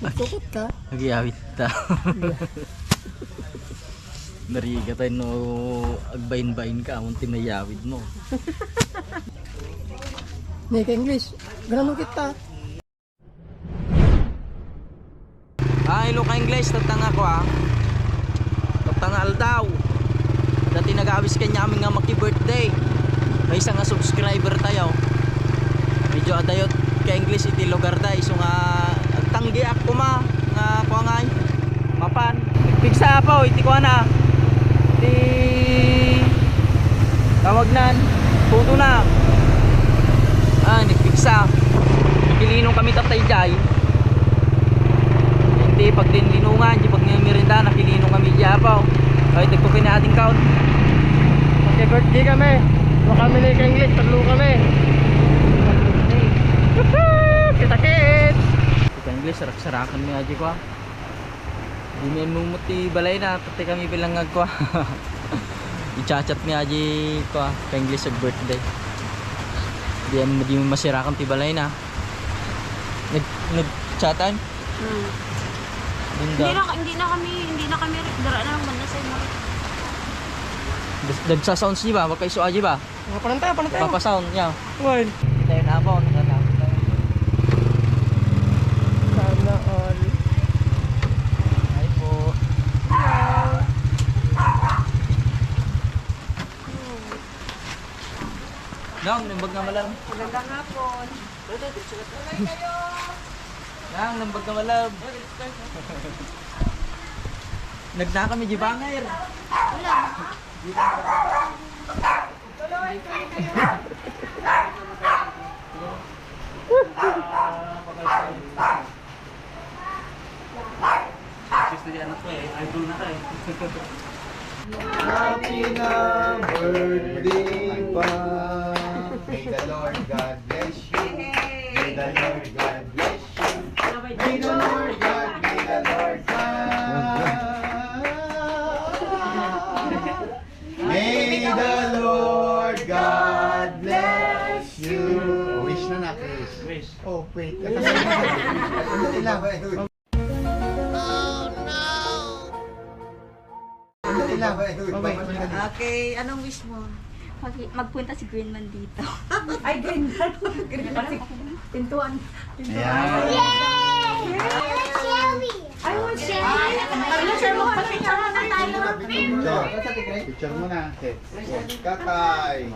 Sukot ka. Nagyawit ta. Nariga tayo no agbayin-bayin ka among tinayawid mo. Nika English. Ganun kita. Hello ka English, tatang ako tatang aldaw. Dati nag-awis kanya aming nga maki-birthday. May isang nga subscriber tayo. Medyo adayot ka English iti lugar day. So nga agtanggi ako nga kuangay mapan. Pigsa pa iti ko na. Iti tawagnan. Puto na. Nagpigsa. Nakilinong kami tatay jay. Hindi pag linungan, di pag merinda nakilinong kami japaw. Kahit nagpapin na ating count. Mag-birthday kami. Huwag kami Nika English. Talo kami. Kita kit. Nika English, sarak-sarakan mi aji ko. Di mi mumuti balay na, pati kami bilang agko. I-chat mi aji ko ka English sa birthday. Di mo masirakan ti balay na. Nag-chatan? Hindi na kami dara na lang banda sa imo. Dagsa sounds di ba? Magkaiso aji ba? Panantay. Papa sound niya. Well. Tayo na ba? Sana all. Hi po. Nang, nambag nga malam. Magandang hapon. Nang, nambag nga malam. Nagna kami di bangir. Wala. Happy na birthday pa. May the Lord God bless you. May the Lord God bless you. May the Lord God, may the Lord God. May the Lord God bless you. Wish na Chris. Wish. Oh, wait. Sandali lang. Okay, anong wish mo? Magpunta si Greenman dito. Ay, Greenman. Greenman. Pintuan. Ayan. I want Shelly. Picture mo. Picture mo na tayo. Picture mo na. Kakay.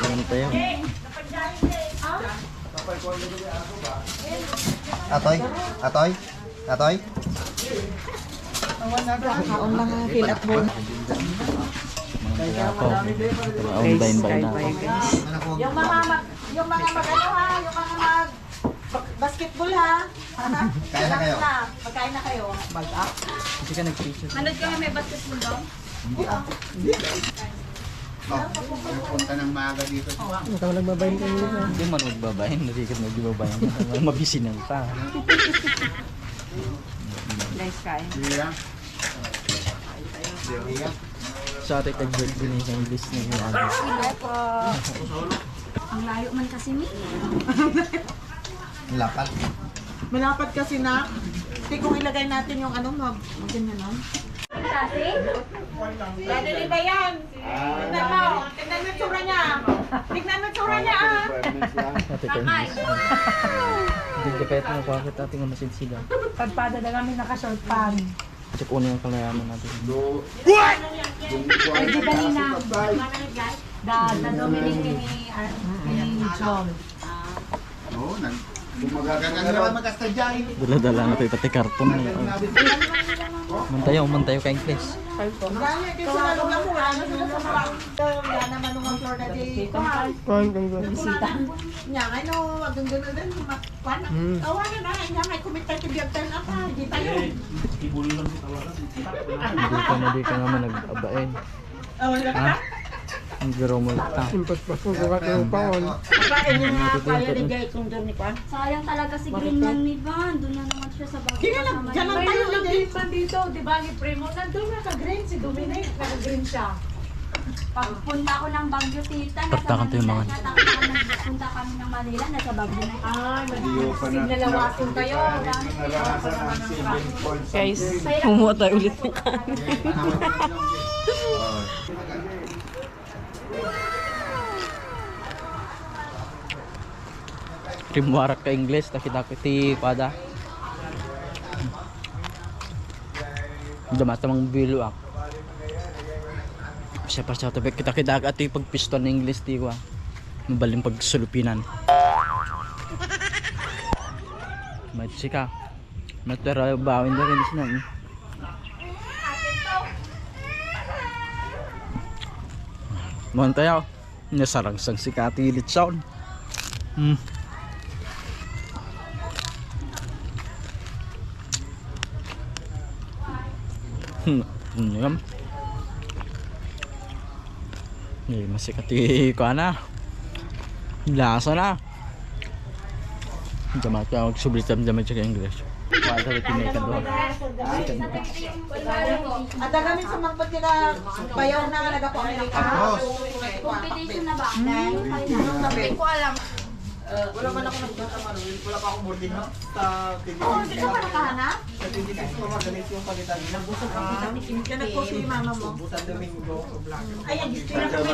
Ano tayo? Atoy. Kaon mga feel at home. Mga po. Online-bayin na ako. Yung mga mag-ano ha, yung mga basketball ha. Kain na kayo. Magkain na kayo. Mag-up. Kasi ka nag-picture. Manood kami may basketball daw. Punta ng maaga dito. Ikaw nagbabayin ka English. Hindi man magbabayin. Narikat magbabayin. Mabisinan ka. Guys, kain. Iya. Sa ating tag-birthday na isang list na yung ano. Hello po. Ang layo man kasi ni. Lapal. Malapad kasi na. Hindi kung ilagay natin yung ano, ganyan nun. Kasi? Pwede di ba yan? Tignan mo. Tignan mo yung tsura niya. Tignan mo yung tsura niya ah. Ate Carmen. Hindi ka kahit mo bakit ating masinsiga. Pagpada na kami naka-short pan. Check uno yung kalayaman natin. Pwede kanina. The Dominic ni John. Oo, gumagaganda naman mag-astadyay. Dala-dala na tayo pati karton na yun. Mantayo ka English. Kaya kasi lalong lang wala na sila sa mga wala naman nung floor na di kuhan. Bisita. Nya nga no, agang gano'n din. Kuhan na. Tawa na na. Nya nga kumita ti biyag tayo na pa. Hindi tayo. Hindi ka naman nag-abain. Wala ka na? Ang garo mo ta. Impas-pas mo gawa ng paon. Kain niya nga kaya ni Jay kung doon ni Kuhan. Sayang talaga si Greenman ni Van. Doon na naman siya sa bago. Hindi na, dyan lang tayo Mayroon ni ng Jay. green man dito, di ba? Ni Primo, nandun na ka-green si Dominic, naka-green siya. Pagpunta ko ng Baguio, tita, nasa Partakan to yung mga- Manila. Tapos nagpunta kami ng Manila, nasa Baguio na. Signalawasin kayo. Naranasan ang civil call sa Guys, kumuha tayo ulit ng kanin. Rimuarak ka English, takita-kiti pada. Damat mang bilo ak. Siya pa sa tabi kita-kita at pagpiston ng English ti ko. Mabaling pagsulupinan. Matsika. Matara bawin na rin siya. Montayaw. Nasarangsang si Kati Litsaon. Yum. Eh, masih kati ko na. Lasa na. Jamat ka magsublit sa jamat sa English. Para sa tinay ka doon. At gamit sa mga pagkina bayaw na nga nagapo Amerika. Competition na ba? Hindi ko alam. Wala man ako wala pa akong boarding no? Sa Oo, hindi ka pa nakahanap? Sa 26 ko magalit yung palitan. Nagbusan Kaya nagpo si mama mo. Busan Domingo sa Blanco. Ay, gusto na kami.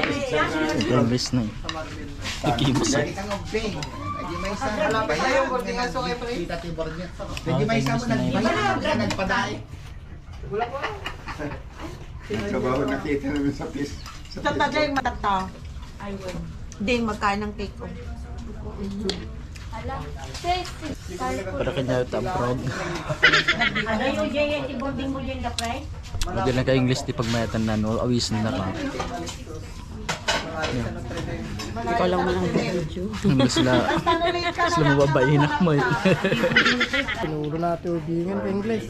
English na eh. Sa Marvin. Tikimos. Lagi kang obeng. Lagi may isa halapay na yung boarding nga so kay pre. Kita ti board niya. Lagi may isa mo nagpadai. Wala pa. Kabaho nakita namin sa pis. Sa tagay yung matataw. Hindi, magkain ng cake ko. Ala, sis, Para kanya ito abroad. Ano yung Jay, boarding mo dyan, Dapray? Hindi na ka English ti pagmayatan na no. Awis na ka. Ikaw lang man ang video. Sila mababayin na mo. Tinuro na tubingan ka English.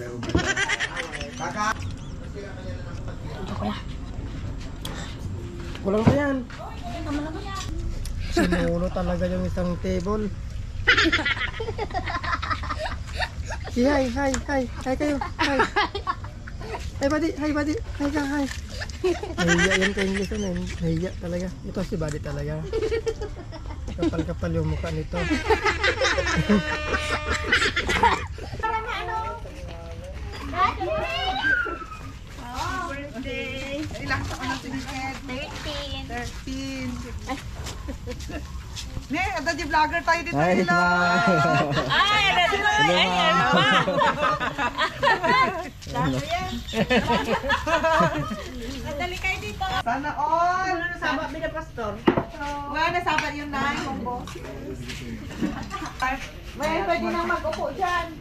Kulang pa yan. Sinulo talaga yung isang table. Si hi kayo, hi. Hi buddy, hi ka, hi. Nahiya yan ka English ano, nahiya talaga. Ito si buddy talaga. Kapal-kapal yung mukha nito. Ilang taon na sinikit? 13. 13. Ne, ada di vlogger tayo dito. Hi, Hello. Ay, Dali kayo dito. Sana all. Wala nasaba, bina pastor. Wala nasaba yun na, combo. May pwede nang mag-upo dyan.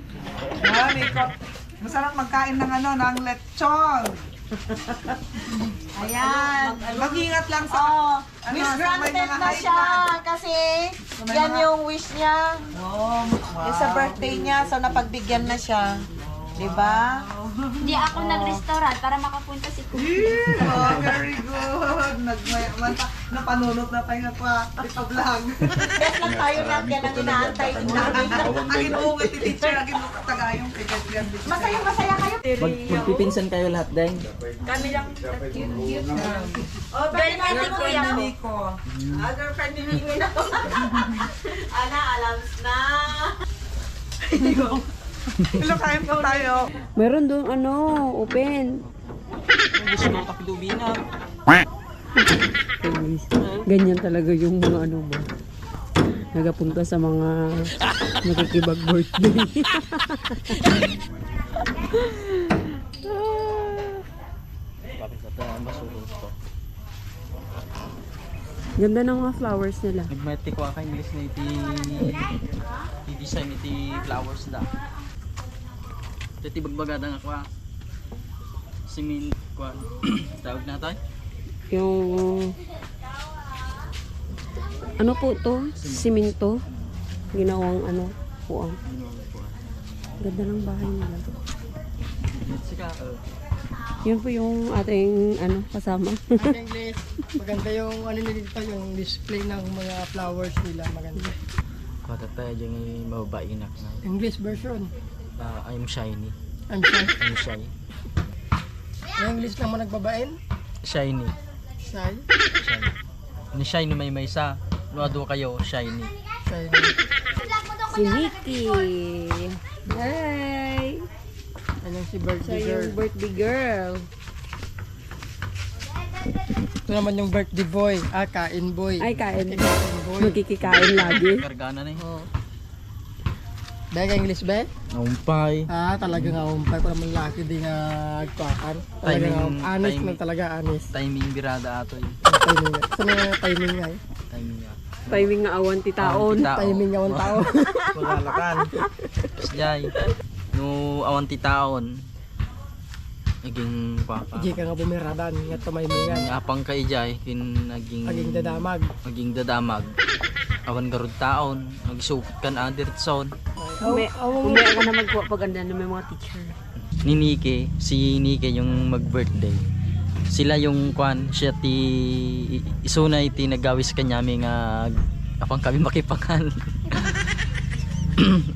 Masarap magkain ng ng lechon. Ayan. Mag-ingat lang sa Wish sa may granted mga na high siya blood. kasi yan yung wish niya. Yung sa birthday niya, so napagbigyan na siya. Diba? Hindi ako nag-restaurant para makapunta si Kuya. Oh, very good. Napanunot na tayo pa. Ito vlog. Yes lang tayo na, yan ang inaantay namin. Ang inuungat ni teacher, ang inuungat tagayong kay Masaya kayo. Magpipinsan kayo lahat din. Kami lang. Oh, pwede natin Girlfriend kuya. ni Nico. Girlfriend ni Nico na. Ana, alams na. Hello, kain po tayo. Meron doon open. Gusto ko kapilubi na. Ganyan talaga yung mga mo. Nagapunta sa mga nakikibag birthday. Bakit sa tayo masuro to? Ganda ng mga flowers nila. Nagmetik ko ka English na iti design iti flowers da. Iti bagbagada nga ko. Simin ko. Tawag na tayo. Yung ano po to? Siminto. Ginawang puang. Ganda ng bahay nila. Sika. Yun po yung ating kasama. Ang English, maganda yung nila dito, yung display ng mga flowers nila, maganda. Kata tayo yung mababain na. English version. I'm shiny. I'm shy. I'm shy. Yung English lang mo nagbabain? Shiny. Shy. Ni Shiny may isa. Luado kayo, Shiny. Shy. Si Nikki. Hi! Ayan si Siya birthday girl. yung birthday girl. Ito naman yung birthday boy. Kain boy. Ay, kain. Kain boy. Magkikikain lagi. Kargana na eh. Oh. Be, ka English be? Naumpay. Talaga nga umpay pa naman laki din nga agpakan. Talaga nga Timing- honest timing. man talaga honest. Timing birada ato eh. Timing nga. Sa mga timing nga eh. Timing nga. Timing nga awan ti taon. Timing nga 1 tao. Magalakan. Tapos jay. No awan ti taon. Naging papa. Iji ka nga bumiradan. Nga tumaymingan. Apang kay jay kin naging Aging dadamag. Awan garud taon. Nagisupit kan adir son. Umaya ka na magpapaganda ng may mga teacher. Ni Nike, si Nike yung mag-birthday. Sila yung kwan, siya ti isunay ti nagawis kanya mi nga apang kami makipangan.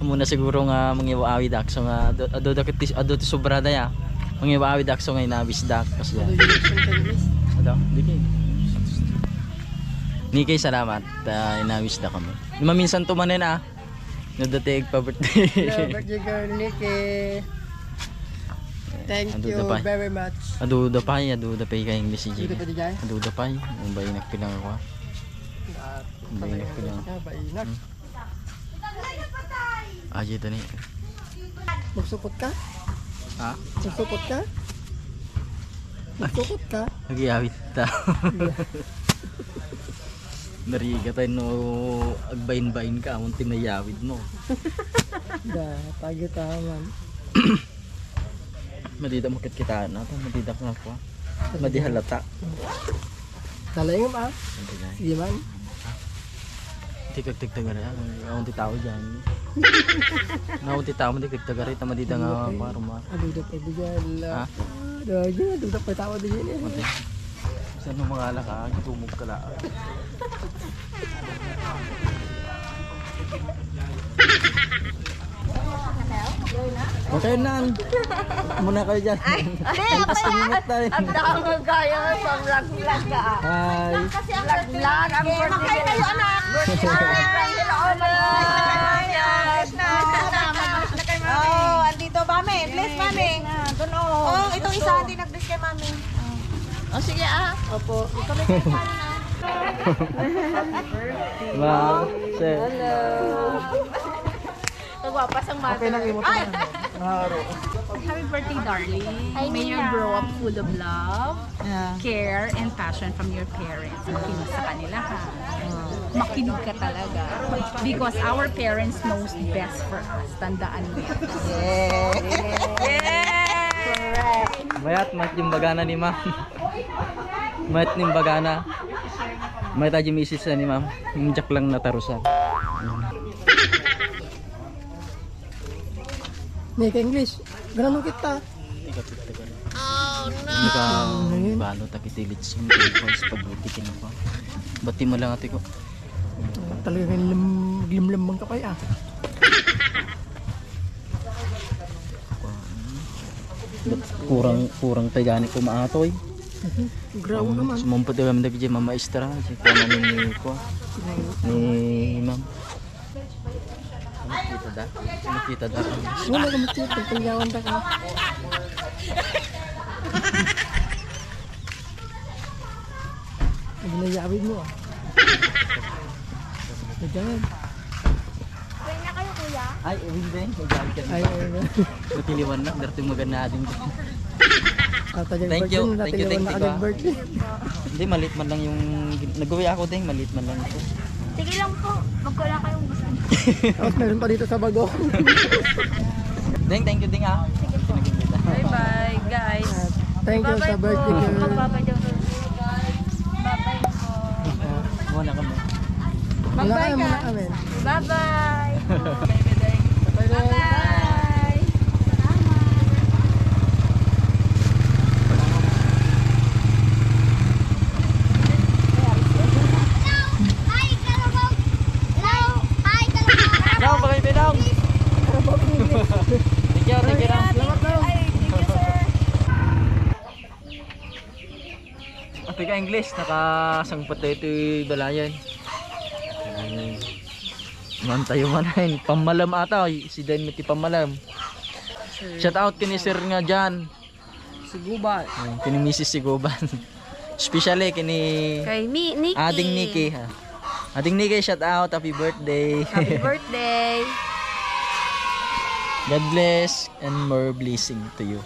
Muna siguro nga mangiwaawi dak so nga ado ti sobrada ya. Mangiwaawi dak so nga inabis dak kasi ya. Ado, dili. Nike, salamat. Inawis dak kami. Maminsan tumanen ah. Nadatig pa birthday. Hello, birthday girl Nikki. Thank Ando you da pa. very much. Aduda pa kay English si Dito pa di jay? Aduda pa yung bayinak pilang ako. Bayinak pilang. Bainak. Aji ito ni. Magsupot ka? Ha? Magsupot ka? Magsupot ka? Nagyawit ta. Nariga tayo no agbayin-bayin ka amon tinayawid mo. Tagi taman. Madida mo kita na to, madida ko na ko. Madihalata. Dalayng ma. Sige man. Tikag-tigtagar yan. Awon ti tao dyan. Nawon ti tao mo tikag-tagari ta madida nga paruma. Adudak pa di jay. Ha? Adudak pa tao di jay. Mati. Saan mo mga alak ka? Tumog ka lang. Okay nan. Muna kayo dyan. Tapos tumimot tayo. Ang dami kayo sa vlog-vlog ka. Hi. Vlog-vlog ang birthday kayo anak. Oh, andito mami. Bless mami. Oh, itong isa hindi nag-bless kay mami. Oh, sige ah. Opo. Wow. Sir. Nagwapas ang mother. Okay lang imot na. Happy birthday, darling. May you grow up full of love, care, and passion from your parents. Makinig sa kanila, ha? Makinig ka talaga. Because our parents knows best for us. Tandaan mo yan. Mayat mat yung bagana ni ma'am. Mayat yung bagana. Mayat aja misis ni ma'am. Yung jak lang natarusan. Nika English. Ganun kita. Oh no. Ika balo takitilit sa voice pagbuti ko. Bati mo lang ate ko. Talagang limlambang ka pa ya. Kurang tayo gani ko maatoy. Graw naman. Sumumpot kami dagi mama maestra si kana ni ko. Ni ma'am. Nakita da. Wala ka matit. Pagpangyawan ta ka. Ang nayawid mo ah. Diyan. Ay, hindi. Magalit ka. Ay, ay, ay. Matiliwan na. Darting maganda din. Thank you. Thank you. Thank you. Birthday. Hindi, malit man lang yung... Nag-uwi ako din, malit man lang ito. Sige lang po. Magkula kayong gusto. Tapos meron pa dito sa bago. Ding, thank you ding ah. Bye-bye, guys. Thank you sa birthday girl. Magbabay daw. Bye-bye po. Muna kami. Wala ka muna kami. Bye-bye. Bye-bye. Daw, bagay bedong. Thank you, thank you. Ate ka English. English, nakasangpat na ito yung balayan. Man tayo manahin, pamalam ata, si Dan Miti pamalam. Shout out kini sir nga dyan. Si Gubat. Kini Mrs. Sigoban. Especially kini Kay Nikki. Ading Nikki ha. Ading Nikki, shout out, happy birthday. Happy birthday. God bless and more blessing to you.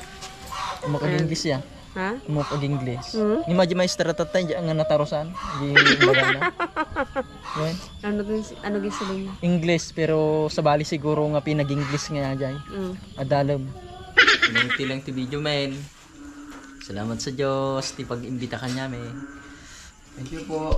Umapag-English ya. Ha? Umapag-English. Ni maji maestra tatay nga natarosan. Di maganda. Yan. Ano gisulong niya? English pero sa bali siguro nga pinag-English nga dyan. Adalam. Pinangiti lang ti video men. Salamat sa Diyos ti pag-imbita kanya me. Thank you po.